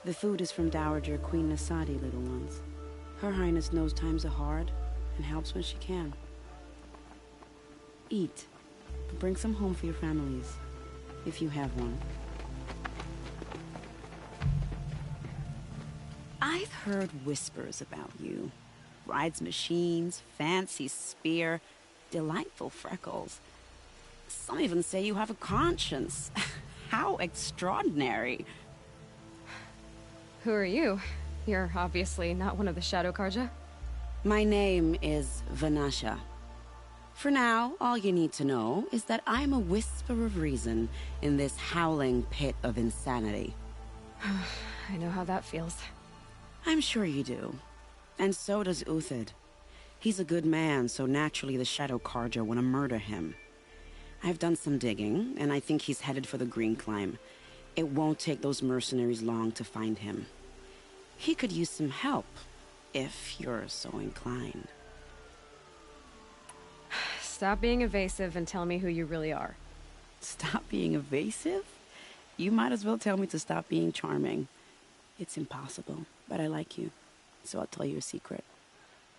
The food is from Dowager Queen Nasadi, little ones. Her Highness knows times are hard and helps when she can. Eat, but bring some home for your families, if you have one. I've heard whispers about you. Rides machines, fancy spear, delightful freckles. Some even say you have a conscience. How extraordinary. Who are you? You're obviously not one of the Shadow Karja. My name is Vanasha. For now, all you need to know is that I'm a whisper of reason in this howling pit of insanity. I know how that feels. I'm sure you do. And so does Uthid. He's a good man, so naturally the Shadow Karja want to murder him. I've done some digging, and I think he's headed for the Green Climb. It won't take those mercenaries long to find him. He could use some help, if you're so inclined. Stop being evasive and tell me who you really are. Stop being evasive? You might as well tell me to stop being charming. It's impossible, but I like you, so I'll tell you a secret.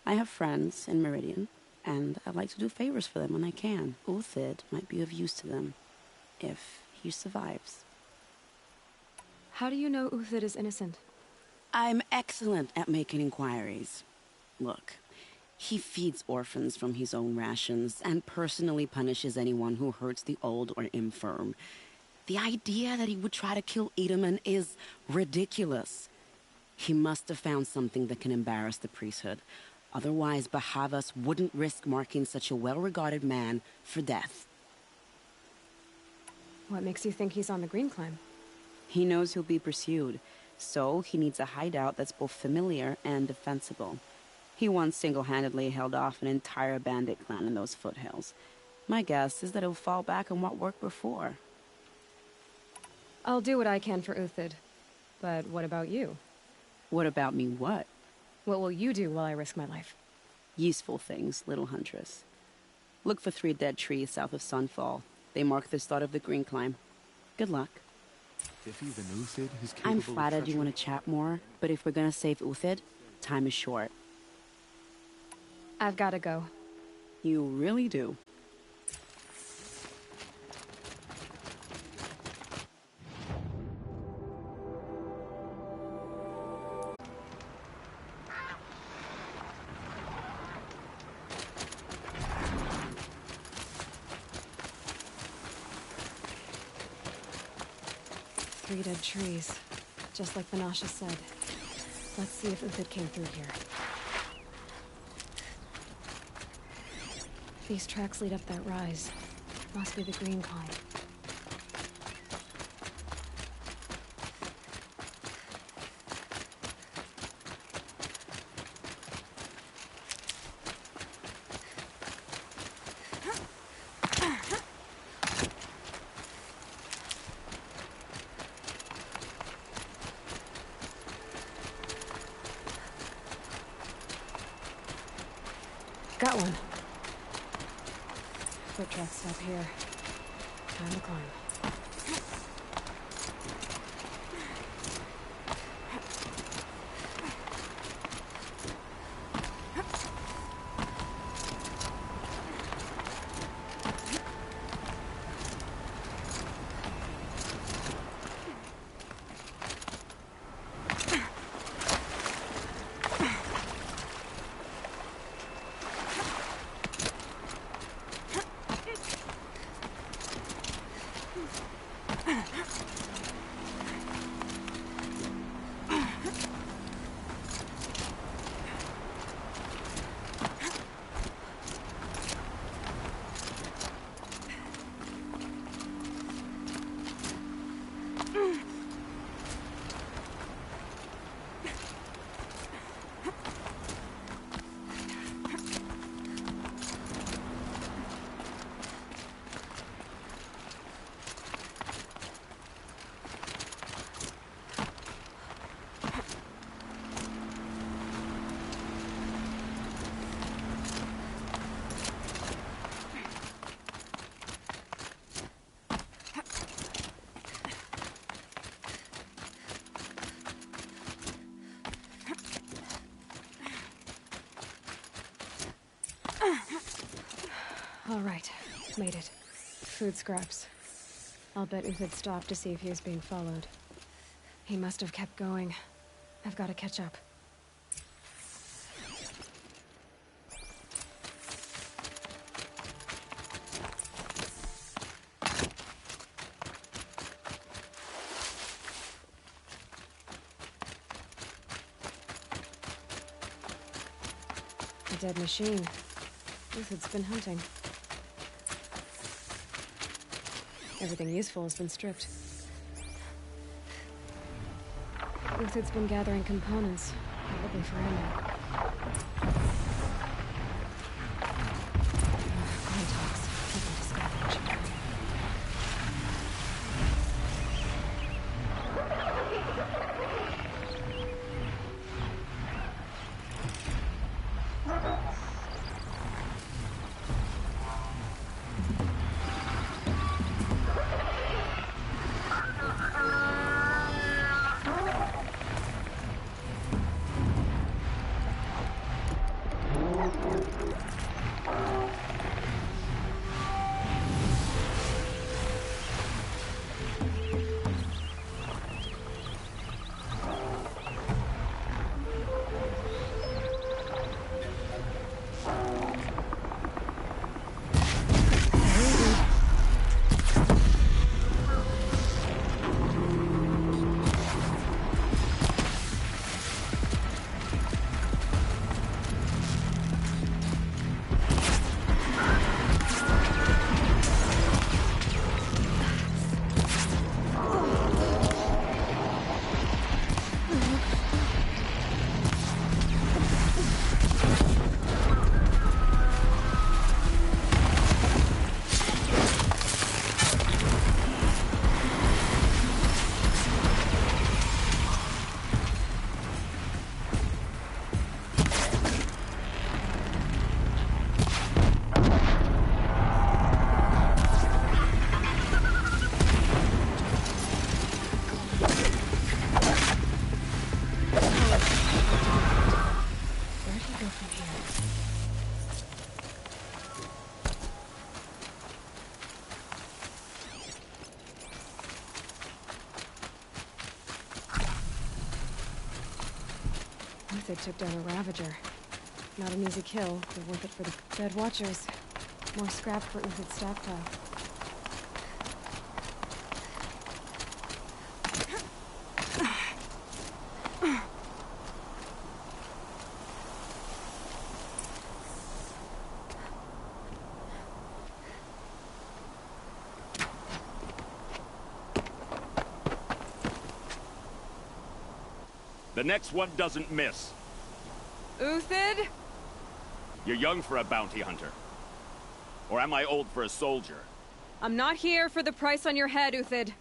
I have friends in Meridian, and I like to do favors for them when I can. Uthid might be of use to them, if he survives. How do you know Uthid is innocent? I'm excellent at making inquiries. Look, he feeds orphans from his own rations and personally punishes anyone who hurts the old or infirm. The idea that he would try to kill Edaman is ridiculous. He must have found something that can embarrass the priesthood. Otherwise, Bahavas wouldn't risk marking such a well-regarded man for death. What makes you think he's on the Green Climb? He knows he'll be pursued, so he needs a hideout that's both familiar and defensible. He once single-handedly held off an entire bandit clan in those foothills. My guess is that he'll fall back on what worked before. I'll do what I can for Uthid. But what about you? What about me what? What will you do while I risk my life? Useful things, little huntress. Look for 3 dead trees south of Sunfall. They mark the start of the Green Climb. Good luck. If even Uthid is capable I'm of flattered you want to chat more, but if we're gonna save Uthid, time is short. I've gotta go. You really do. Three dead trees. Just like Vanasha said. Let's see if Uthid came through here. These tracks lead up that rise. Must be the Green Climb. Got one. Foot tracks stop here. Time to climb. All right, made it. Food scraps. I'll bet Uthid stopped to see if he was being followed. He must have kept going. I've got to catch up. A dead machine. Uthid's been hunting. Everything useful has been stripped. Uthid's been gathering components, probably for ammo. Contacts. Nothing to scavenge. They took down a Ravager. Not an easy kill, but worth it for the dead Watchers. More scrap for Uthid's stockpile. The next one doesn't miss. Uthid? You're young for a bounty hunter. Or am I old for a soldier? I'm not here for the price on your head, Uthid.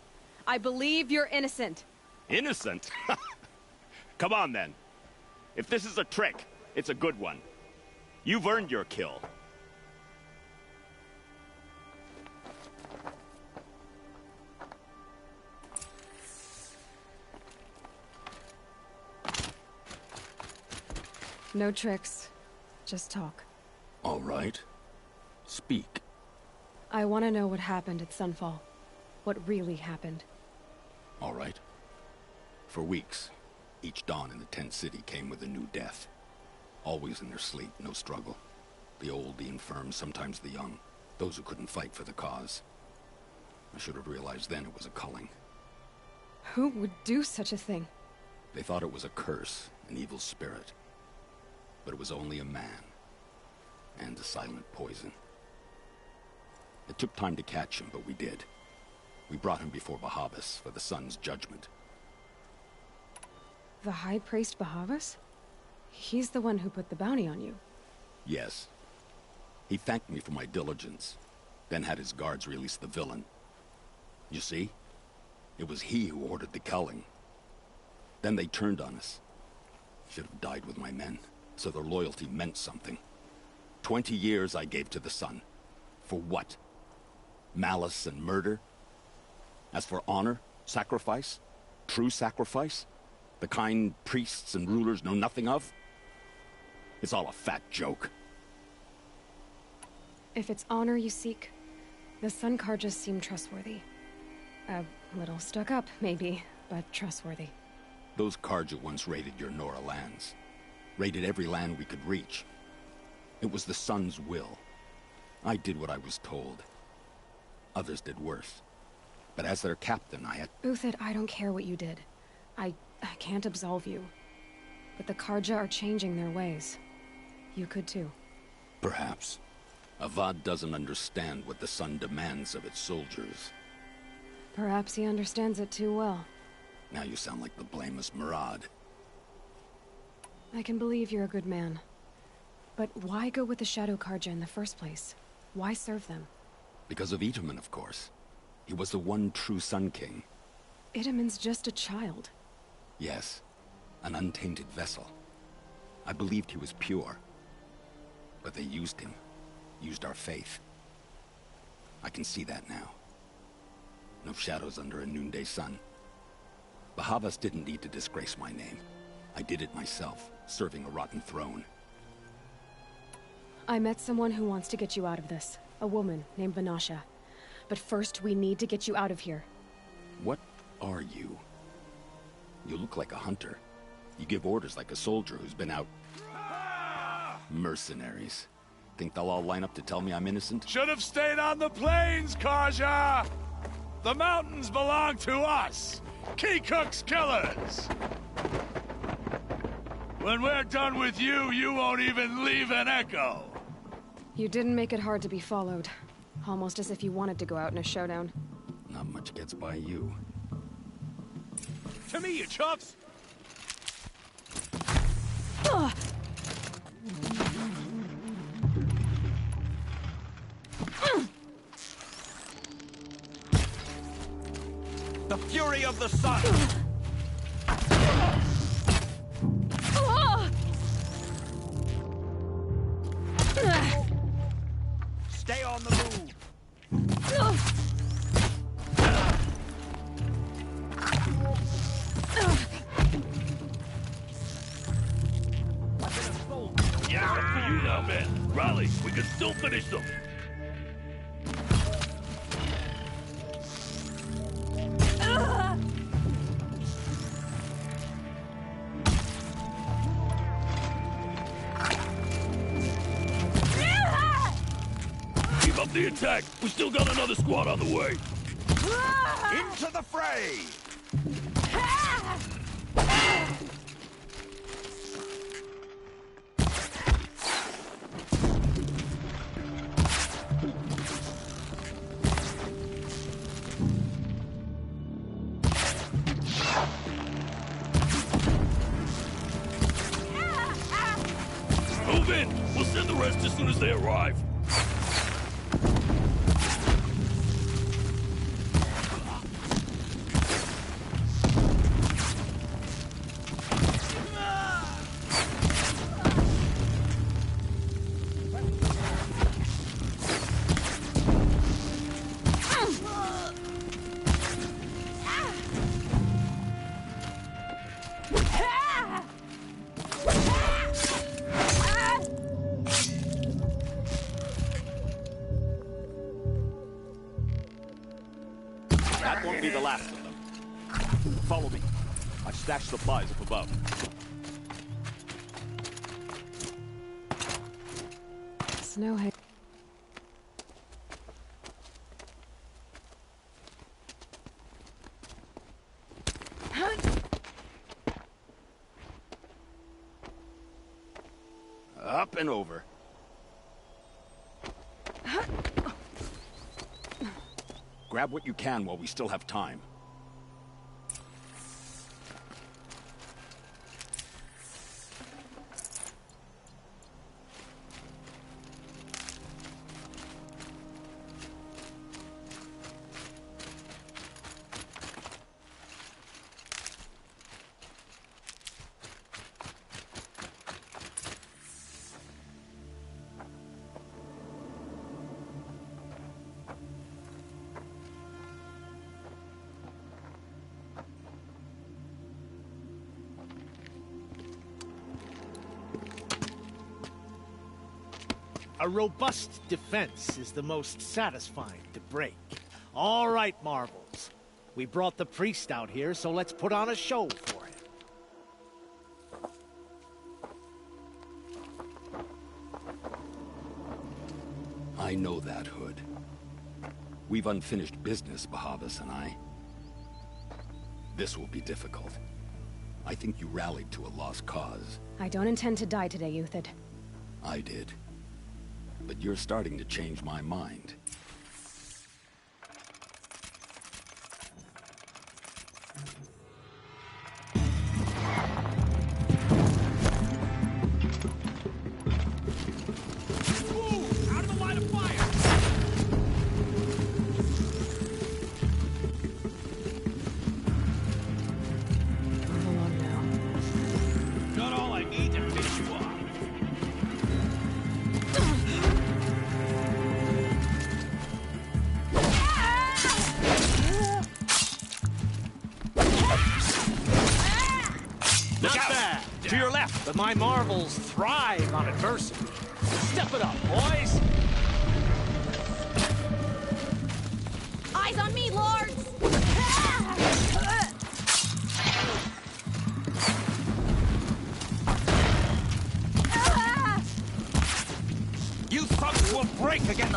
I believe you're innocent. Innocent? Come on, then. If this is a trick, it's a good one. You've earned your kill. No tricks. Just talk. All right. Speak. I want to know what happened at Sunfall. What really happened. All right. For weeks, each dawn in the tent city came with a new death. Always in their sleep, no struggle. The old, the infirm, sometimes the young. Those who couldn't fight for the cause. I should have realized then it was a culling. Who would do such a thing? They thought it was a curse, an evil spirit. But it was only a man. And a silent poison. It took time to catch him, but we did. We brought him before Bahavas for the sun's judgment. The High Priest Bahavas? He's the one who put the bounty on you. Yes. He thanked me for my diligence, then had his guards release the villain. You see? It was he who ordered the culling. Then they turned on us. Should have died with my men, so their loyalty meant something. 20 years I gave to the sun. For what? Malice and murder? As for honor, sacrifice, true sacrifice, the kind priests and rulers know nothing of? It's all a fat joke. If it's honor you seek, the Sun Karjas seem trustworthy. A little stuck up, maybe, but trustworthy. Those Karja once raided your Nora lands. Raided every land we could reach. It was the Sun's will. I did what I was told. Others did worse. But as their captain, I had... Uthid, I don't care what you did. I can't absolve you. But the Karja are changing their ways. You could too. Perhaps. Avad doesn't understand what the Sun demands of its soldiers. Perhaps he understands it too well. Now you sound like the blameless Murad. I can believe you're a good man. But why go with the Shadow Karja in the first place? Why serve them? Because of Itaman, of course. He was the one true Sun King. Itaman's just a child. Yes, an untainted vessel. I believed he was pure. But they used him. Used our faith. I can see that now. No shadows under a noonday sun. Bahavas didn't need to disgrace my name. I did it myself, serving a rotten throne. I met someone who wants to get you out of this. A woman named Vanasha. But first, we need to get you out of here. What are you? You look like a hunter. You give orders like a soldier who's been out... Mercenaries. Think they'll all line up to tell me I'm innocent? Should have stayed on the plains, Karja! The mountains belong to us! Kikuk's killers! When we're done with you, you won't even leave an echo! You didn't make it hard to be followed. Almost as if you wanted to go out in a showdown. Not much gets by you. To me, you chumps! The fury of the sun! Stay on the move! Yeah, up to you now, man. Rally, we can still finish them. Keep up the attack. We still got another squad on the way. Into the fray! Move in. We'll send the rest as soon as they arrive. That won't be the last of them. Follow me. I've stashed supplies up above. Snowhead. Up and over. Grab what you can while we still have time. A robust defense is the most satisfying to break. All right, Marvels. We brought the priest out here, so let's put on a show for him. I know that, Hood. We've unfinished business, Bahavas and I. This will be difficult. I think you rallied to a lost cause. I don't intend to die today, Euthyd. I did. But you're starting to change my mind. But my Marvels thrive on adversity. Step it up, boys! Eyes on me, lords! You thugs will break again!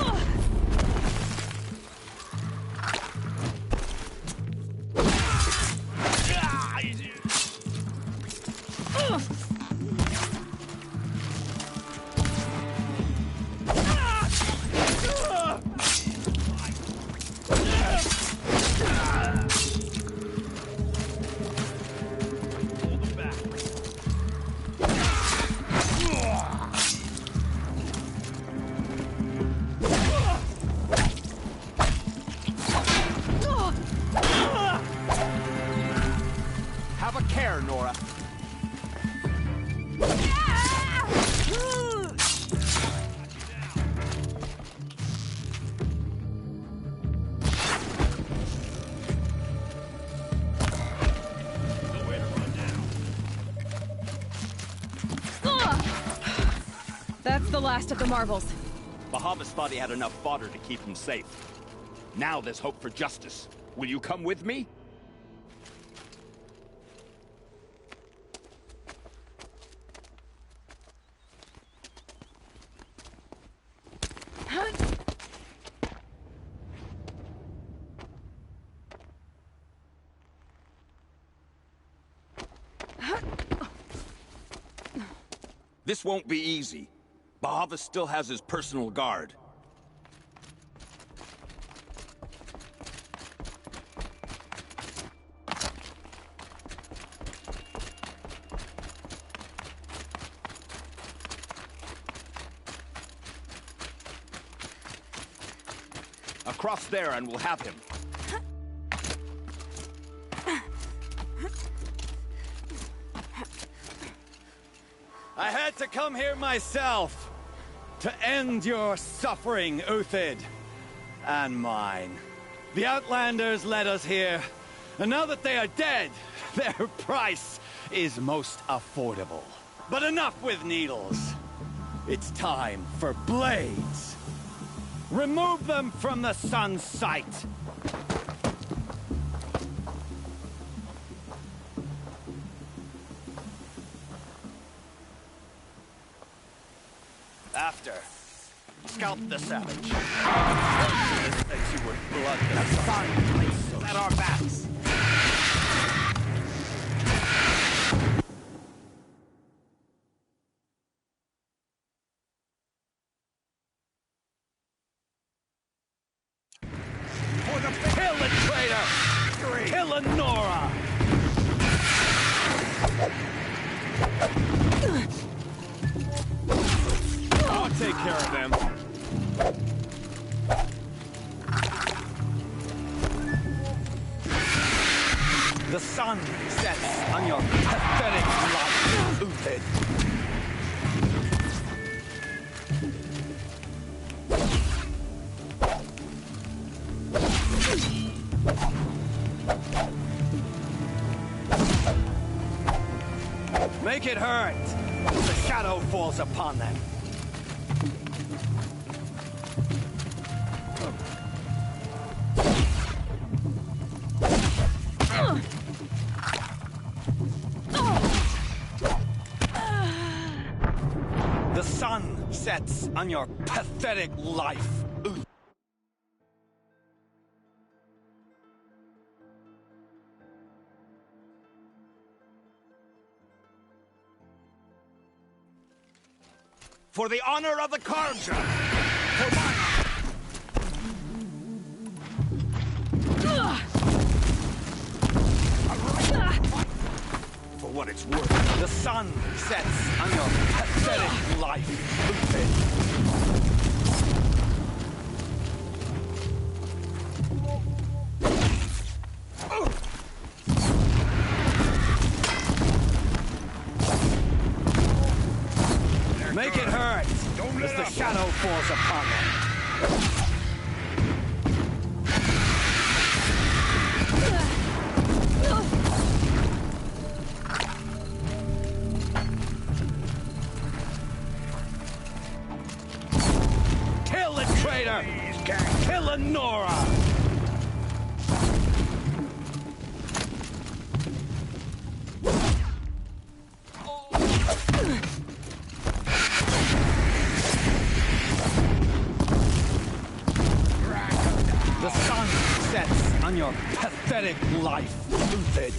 That's the last of the Marvels. Bahavas thought he had enough fodder to keep him safe. Now there's hope for justice. Will you come with me? This won't be easy. Bahavas still has his personal guard. Across there and we'll have him. I had to come here myself to end your suffering, Euthyd, and mine. The Outlanders led us here, and now that they are dead, their price is most affordable. But enough with needles. It's time for blades. Remove them from the sun's sight. After, scalp the savage. Thinks you were blood. That's fine. At our backs. For the kill the traitor! Kill Nora! I'll take care of them. The sun sets on your pathetic life, Euthyd. Make it hurt. The shadow falls upon them. sets on your pathetic life. For the honor of the Karja! For my... For what it's worth. The sun sets on your pathetic life, Uthid. Make it hurt as the shadow falls upon them. Kill the traitor! Kill Lenora! The sun sets on your pathetic life, Uthid.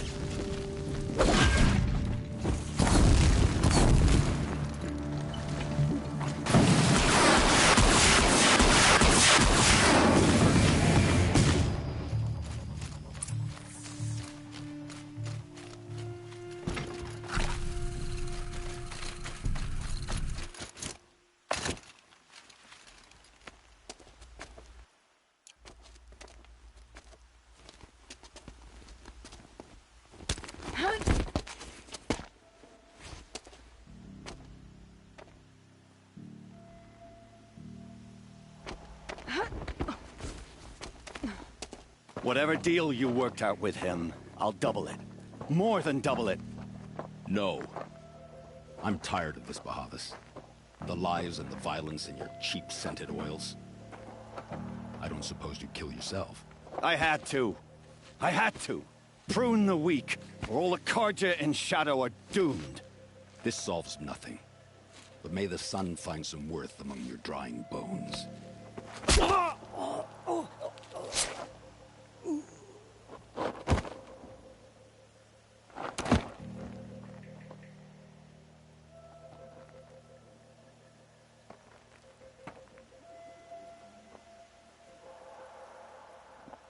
Whatever deal you worked out with him, I'll double it. More than double it. No. I'm tired of this, Bahavas. The lies and the violence and your cheap scented oils. I don't suppose you'd kill yourself. I had to. I had to. Prune the weak, or all the Karja in Shadow are doomed. This solves nothing. But may the sun find some worth among your drying bones.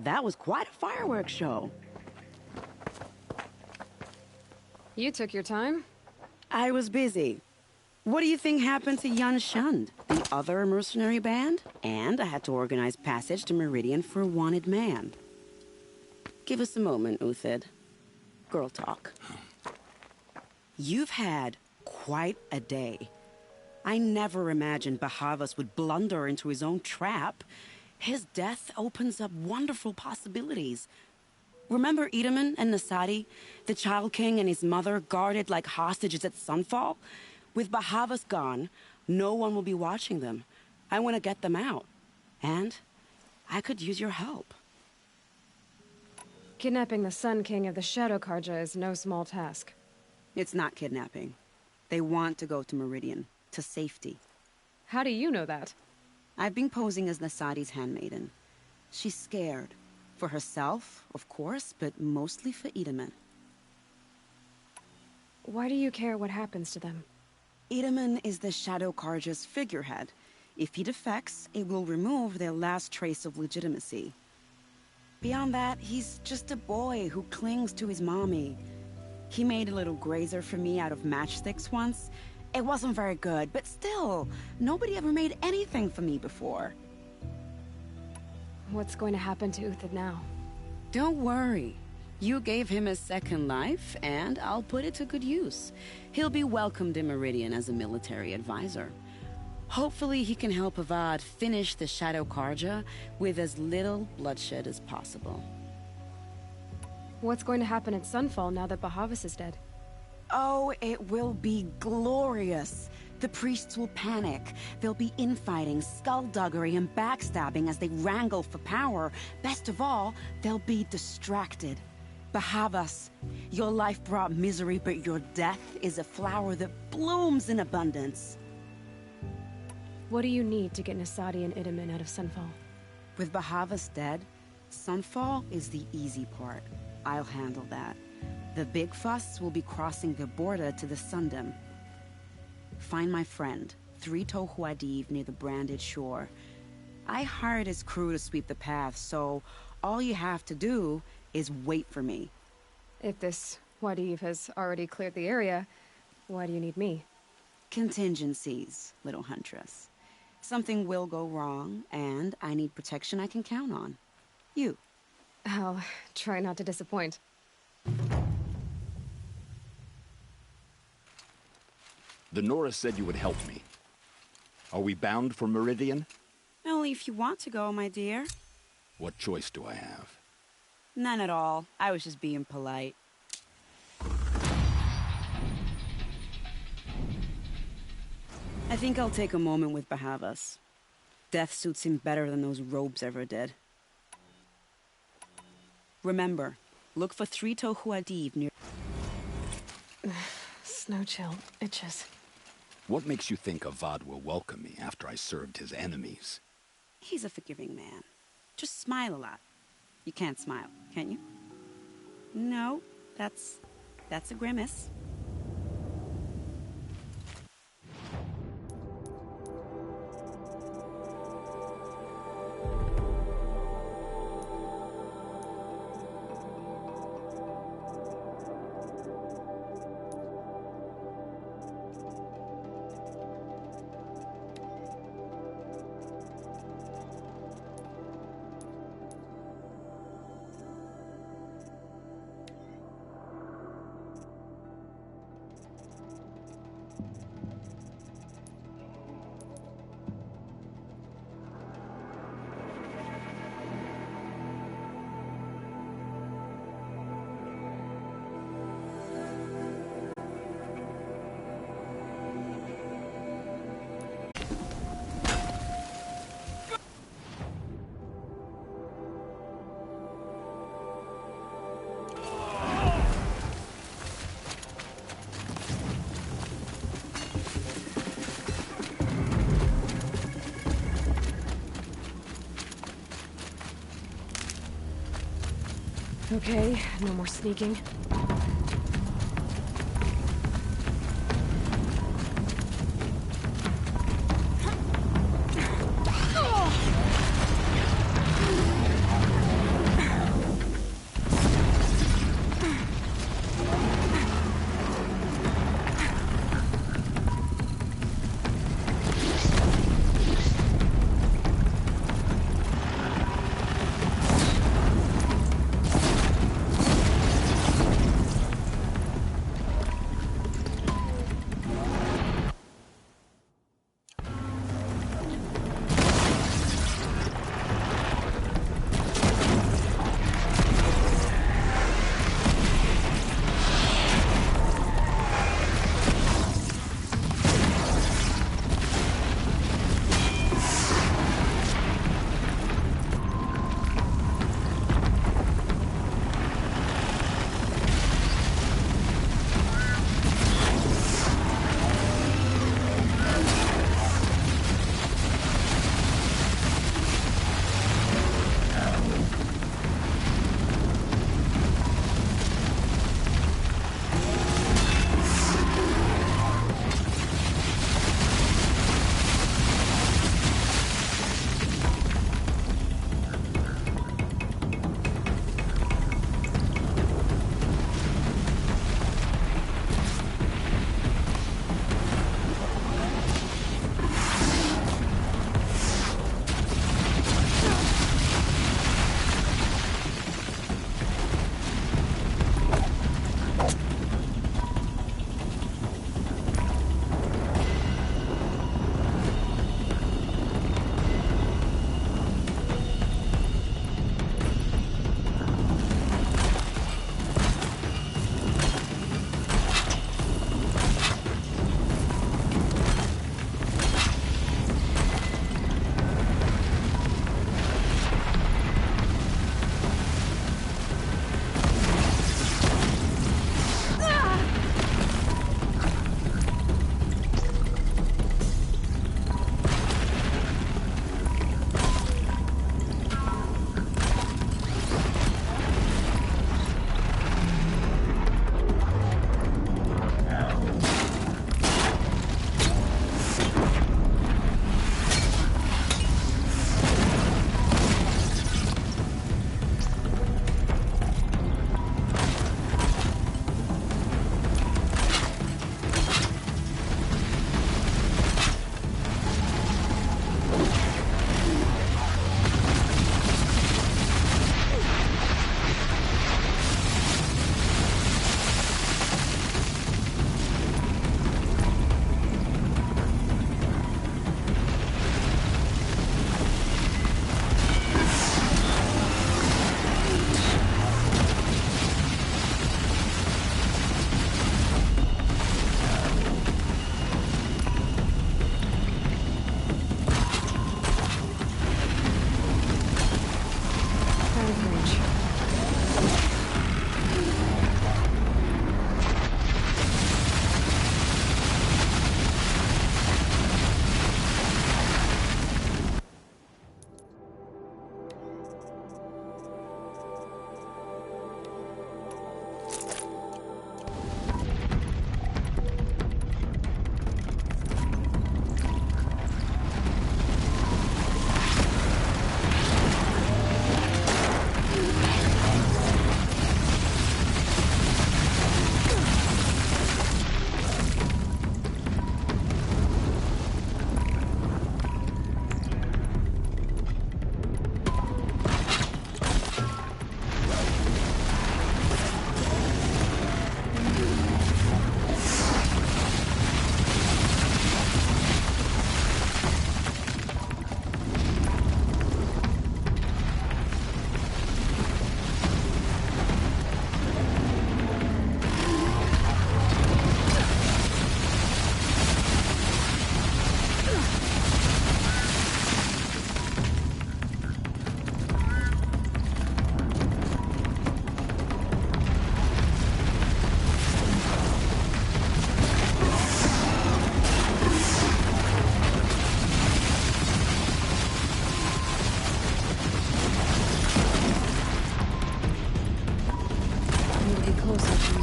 That was quite a fireworks show. You took your time? I was busy. What do you think happened to Yan Shund, the other mercenary band? And I had to organize passage to Meridian for a wanted man. Give us a moment, Uthid. Girl talk. You've had quite a day. I never imagined Bahavas would blunder into his own trap. His death opens up wonderful possibilities. Remember Edaman and Nasadi, the Child King and his mother guarded like hostages at sunfall? With Bahavas gone, no one will be watching them. I want to get them out. And I could use your help. Kidnapping the Sun King of the Shadow Karja is no small task. It's not kidnapping. They want to go to Meridian, to safety. How do you know that? I've been posing as Nasadi's handmaiden. She's scared. For herself, of course, but mostly for Edaman. Why do you care what happens to them? Edaman is the Shadow Karja's figurehead. If he defects, it will remove their last trace of legitimacy. Beyond that, he's just a boy who clings to his mommy. He made a little grazer for me out of matchsticks once. It wasn't very good, but still, nobody ever made anything for me before. What's going to happen to Uthid now? Don't worry. You gave him a second life, and I'll put it to good use. He'll be welcomed in Meridian as a military advisor. Hopefully he can help Avad finish the Shadow Karja with as little bloodshed as possible. What's going to happen at Sunfall now that Bahavas is dead? Oh, it will be glorious. The priests will panic. There'll be infighting, skullduggery, and backstabbing as they wrangle for power. Best of all, they'll be distracted. Bahavas, your life brought misery, but your death is a flower that blooms in abundance. What do you need to get Nasadi and Itamen out of Sunfall? With Bahavas dead, Sunfall is the easy part. I'll handle that. The big fuss will be crossing the border to the Sundom. Find my friend, Three-Toe Huadiv, near the Branded Shore. I hired his crew to sweep the path, so all you have to do is wait for me. If this Huadiv has already cleared the area, why do you need me? Contingencies, little huntress. Something will go wrong, and I need protection I can count on. You. I'll try not to disappoint. The Nora said you would help me. Are we bound for Meridian? Only if you want to go, my dear. What choice do I have? None at all. I was just being polite. I think I'll take a moment with Bahavas. Death suits him better than those robes ever did. Remember, look for Three-Toe Huadiv near... Snow chill itches. What makes you think Avad will welcome me after I served his enemies? He's a forgiving man. Just smile a lot. You can't smile, can you? No, that's a grimace. Okay, no more sneaking.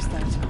use that.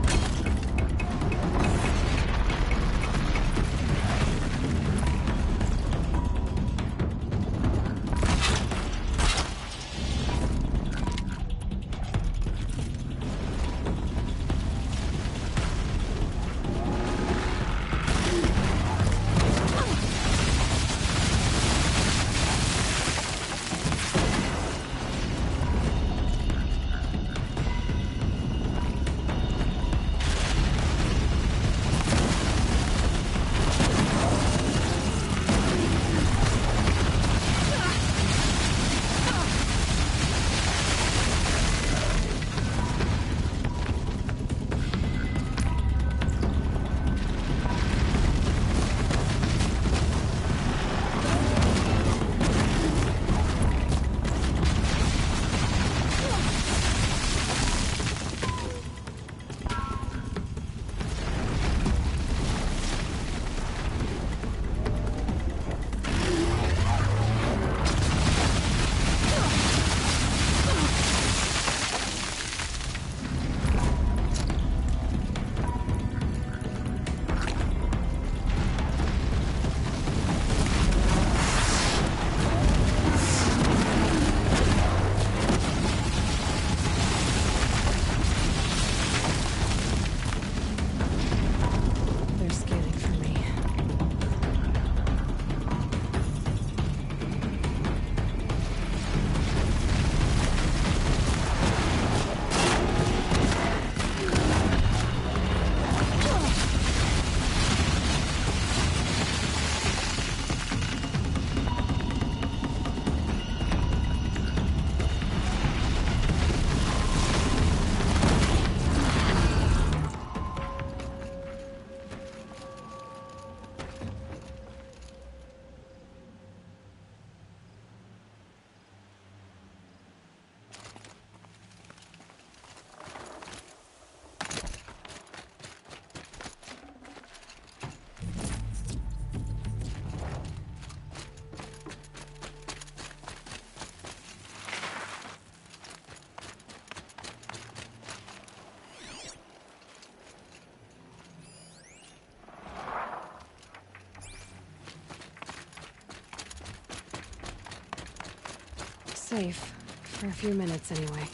They're scanning for me. Safe. For a few minutes, anyway.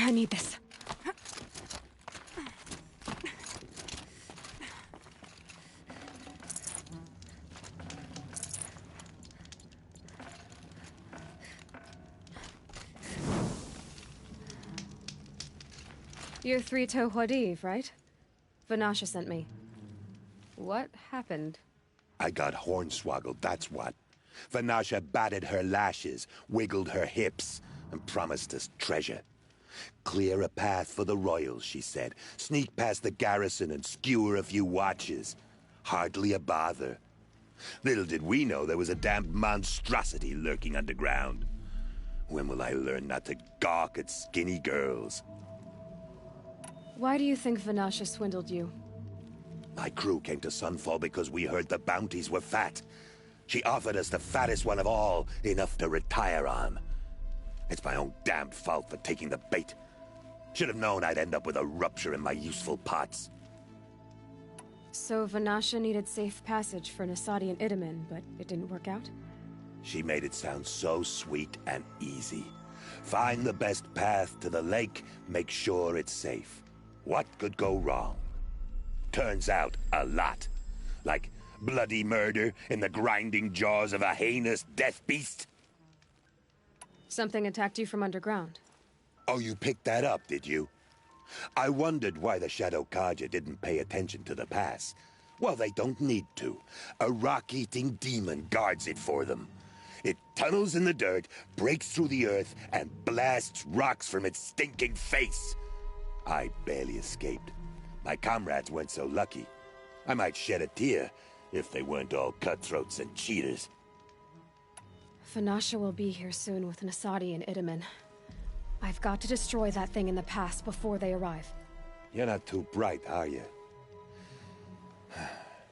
I need this. You're Three-Toe Huadiv, right? Vanasha sent me. What happened? I got hornswoggled, that's what. Vanasha batted her lashes, wiggled her hips, and promised us treasure. Clear a path for the royals, she said. Sneak past the garrison and skewer a few watches. Hardly a bother. Little did we know there was a damned monstrosity lurking underground. When will I learn not to gawk at skinny girls? Why do you think Vanasha swindled you? My crew came to Sunfall because we heard the bounties were fat. She offered us the fattest one of all, enough to retire on. It's my own damned fault for taking the bait. Should have known I'd end up with a rupture in my useful parts. So Vanasha needed safe passage for Nasadi and Idaman, but it didn't work out? She made it sound so sweet and easy. Find the best path to the lake, make sure it's safe. What could go wrong? Turns out, a lot. Like bloody murder in the grinding jaws of a heinous death beast. Something attacked you from underground. Oh, you picked that up, did you? I wondered why the Shadow Kaja didn't pay attention to the pass. Well, they don't need to. A rock-eating demon guards it for them. It tunnels in the dirt, breaks through the earth, and blasts rocks from its stinking face. I barely escaped. My comrades weren't so lucky. I might shed a tear if they weren't all cutthroats and cheaters. Vanasha will be here soon with Nasadi and Idaman. I've got to destroy that thing in the pass before they arrive. You're not too bright, are you?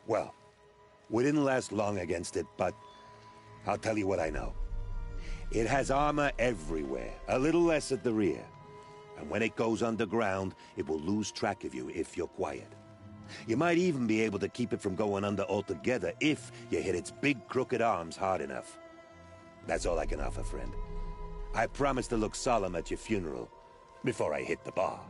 Well, we didn't last long against it, but I'll tell you what I know. It has armor everywhere, a little less at the rear. And when it goes underground, it will lose track of you if you're quiet. You might even be able to keep it from going under altogether if you hit its big crooked arms hard enough. That's all I can offer, friend. I promise to look solemn at your funeral before I hit the bar.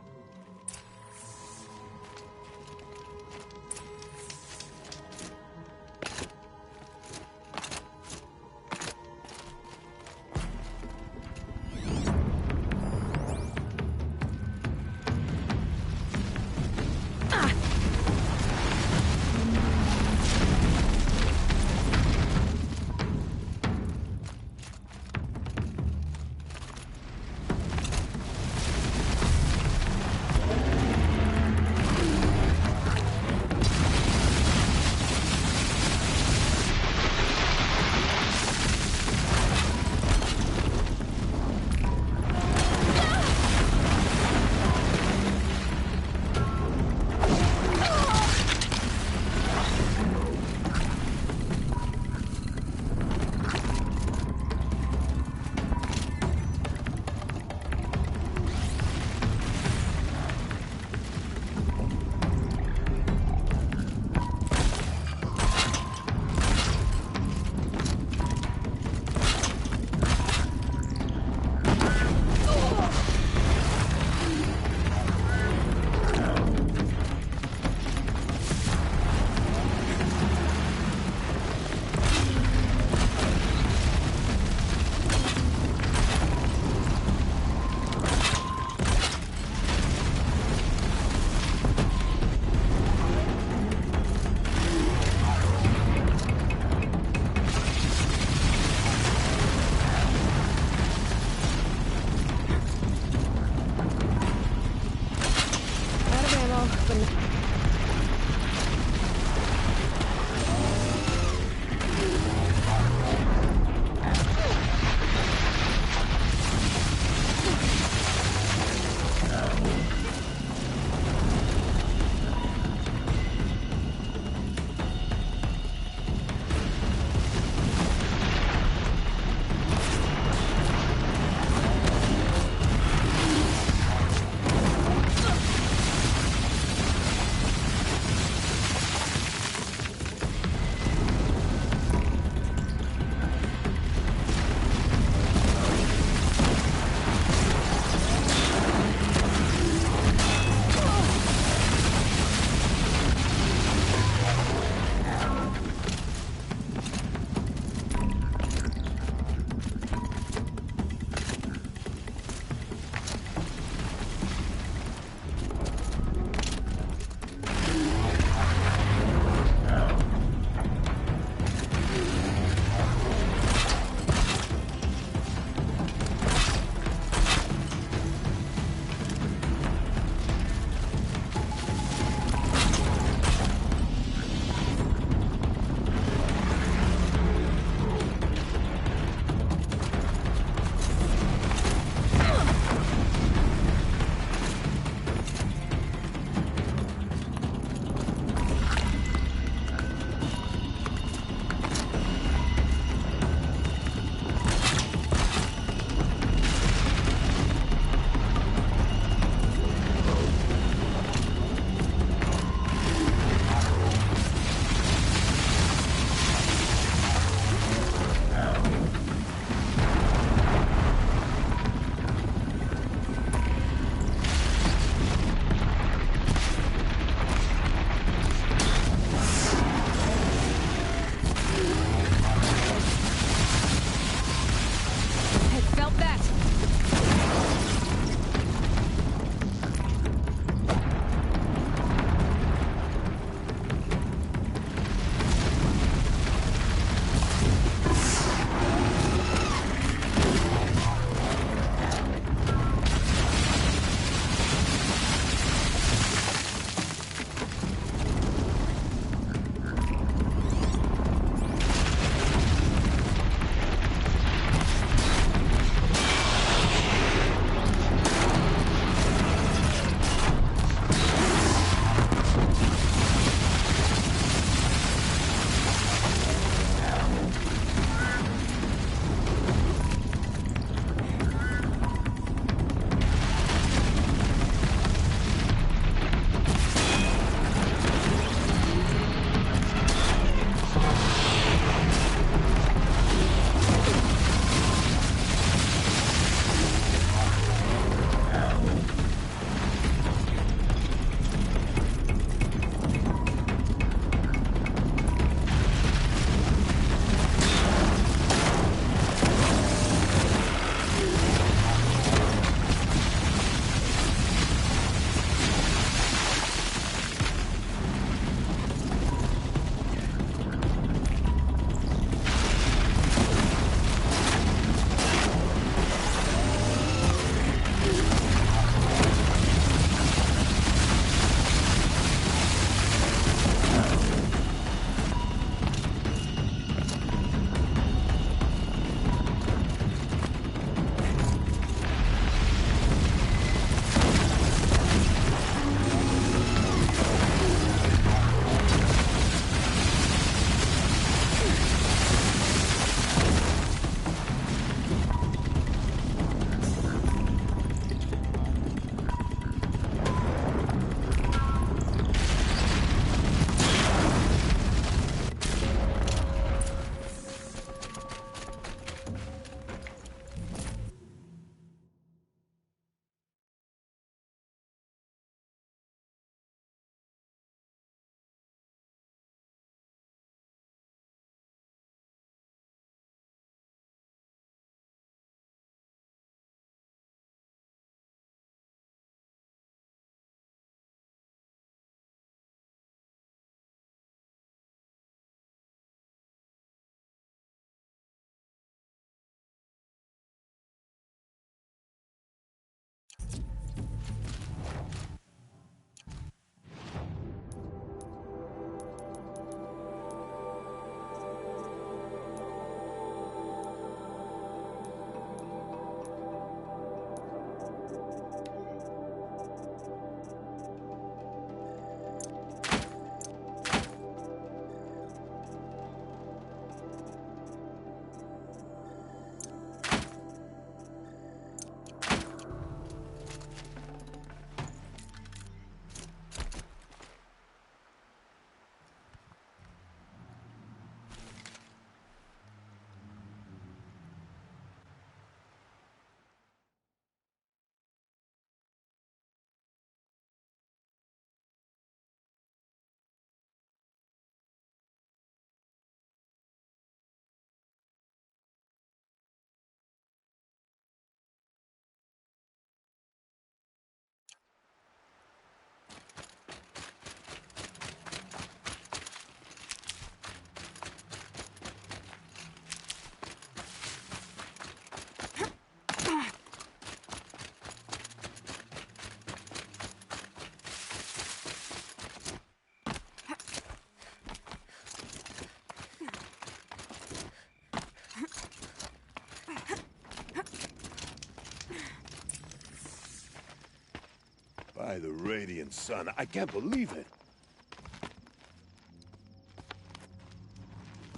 By the radiant sun, I can't believe it.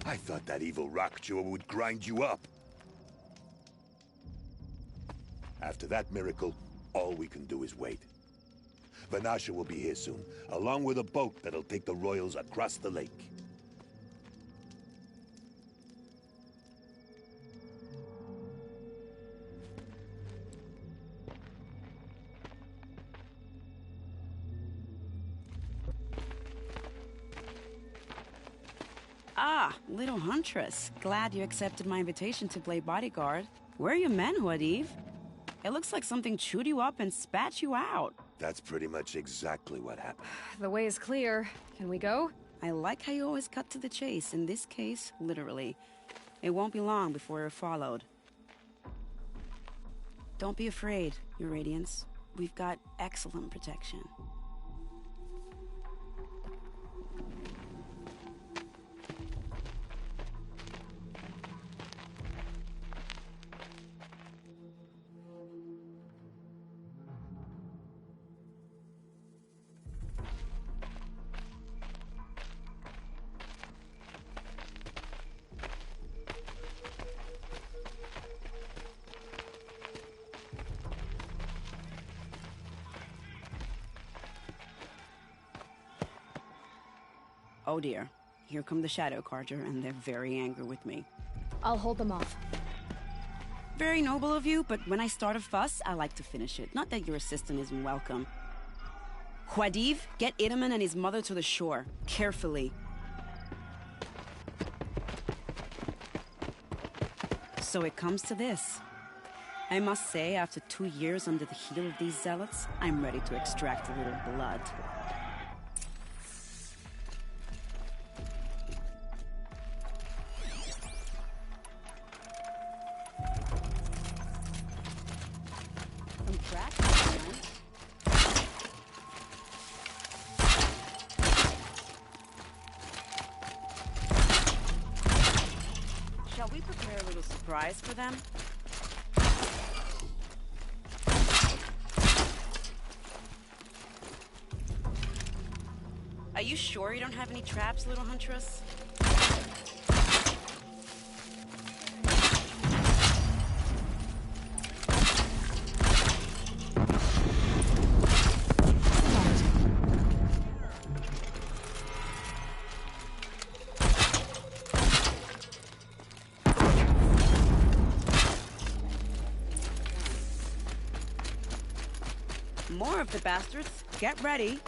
I thought that evil rock chewer would grind you up. After that miracle, all we can do is wait. Vanasha will be here soon, along with a boat that'll take the royals across the lake. Ah, little huntress. Glad you accepted my invitation to play bodyguard. Where are your men, Huadiv? It looks like something chewed you up and spat you out. That's pretty much exactly what happened. The way is clear. Can we go? I like how you always cut to the chase. In this case, literally. It won't be long before we're followed. Don't be afraid, Your Radiance. We've got excellent protection. Oh dear, here come the Shadow Carter, and they're very angry with me. I'll hold them off. Very noble of you, but when I start a fuss, I like to finish it. Not that your assistant isn't welcome. Huadiv, get Itaman and his mother to the shore. Carefully. So it comes to this. I must say, after 2 years under the heel of these zealots, I'm ready to extract a little blood. Shall we prepare a little surprise for them? Are you sure you don't have any traps, little huntress? More of the bastards. Get ready.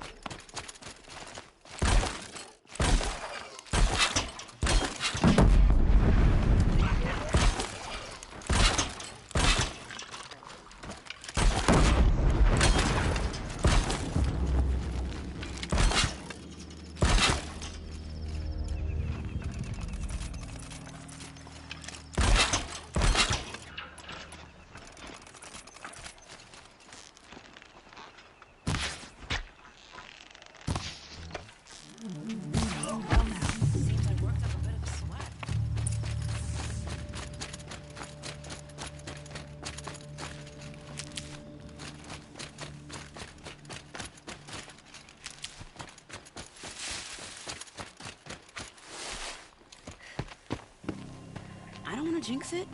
I don't want to jinx it,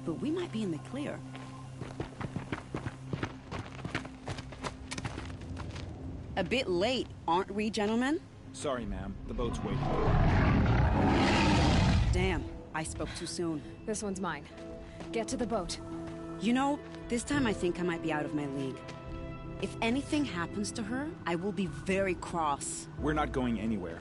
but we might be in the clear. A bit late, aren't we, gentlemen? Sorry, ma'am. The boat's waiting. Damn, I spoke too soon. This one's mine. Get to the boat. You know, this time I think I might be out of my league. If anything happens to her, I will be very cross. We're not going anywhere.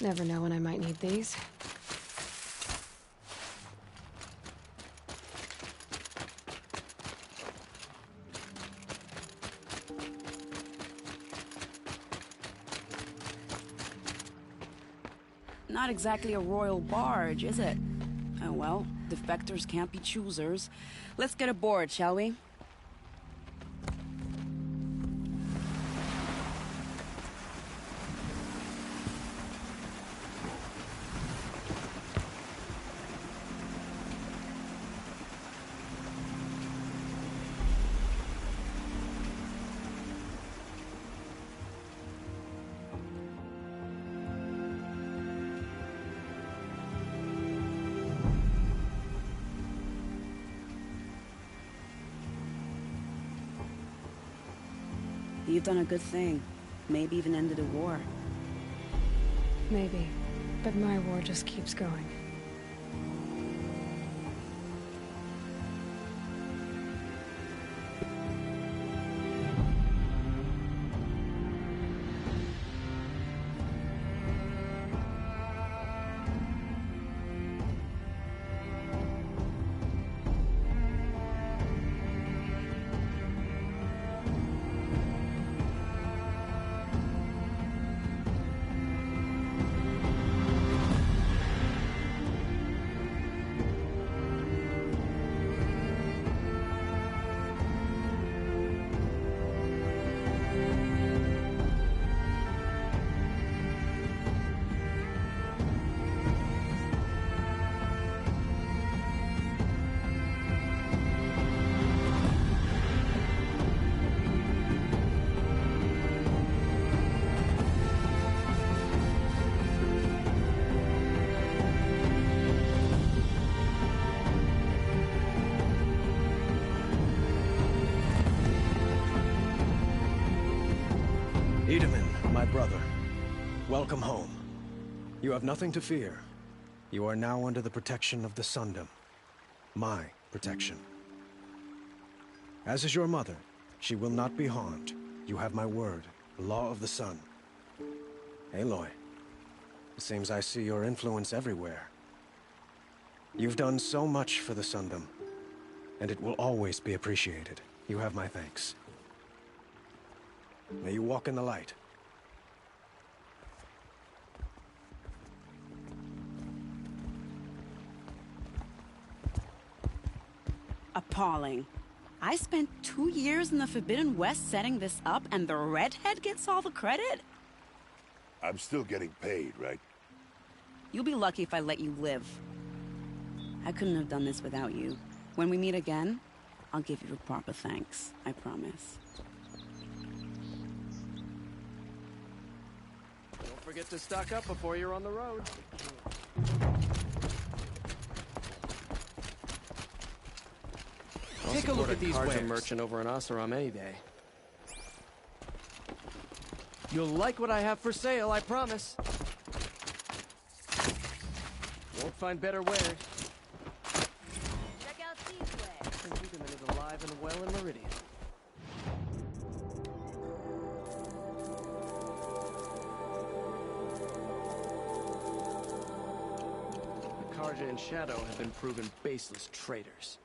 Never know when I might need these. Not exactly a royal barge, is it? Oh well, defectors can't be choosers. Let's get aboard, shall we? You've done a good thing. Maybe even ended a war. Maybe. But my war just keeps going. My brother, welcome home. You have nothing to fear. You are now under the protection of the Sundom. My protection. As is your mother, she will not be harmed. You have my word, the law of the sun. Aloy, it seems I see your influence everywhere. You've done so much for the Sundom, and it will always be appreciated. You have my thanks. May you walk in the light. Appalling. I spent 2 years in the Forbidden West setting this up, and the redhead gets all the credit? I'm still getting paid, right? You'll be lucky if I let you live. I couldn't have done this without you. When we meet again, I'll give you the proper thanks. I promise. Don't forget to stock up before you're on the road. Take a look at these wares. Merchant over in Oseram any day. You'll like what I have for sale, I promise. Won't find better wares. Check out these wares. And Huguman is alive and well in Meridian. The Karja and Shadow have been proven baseless traitors.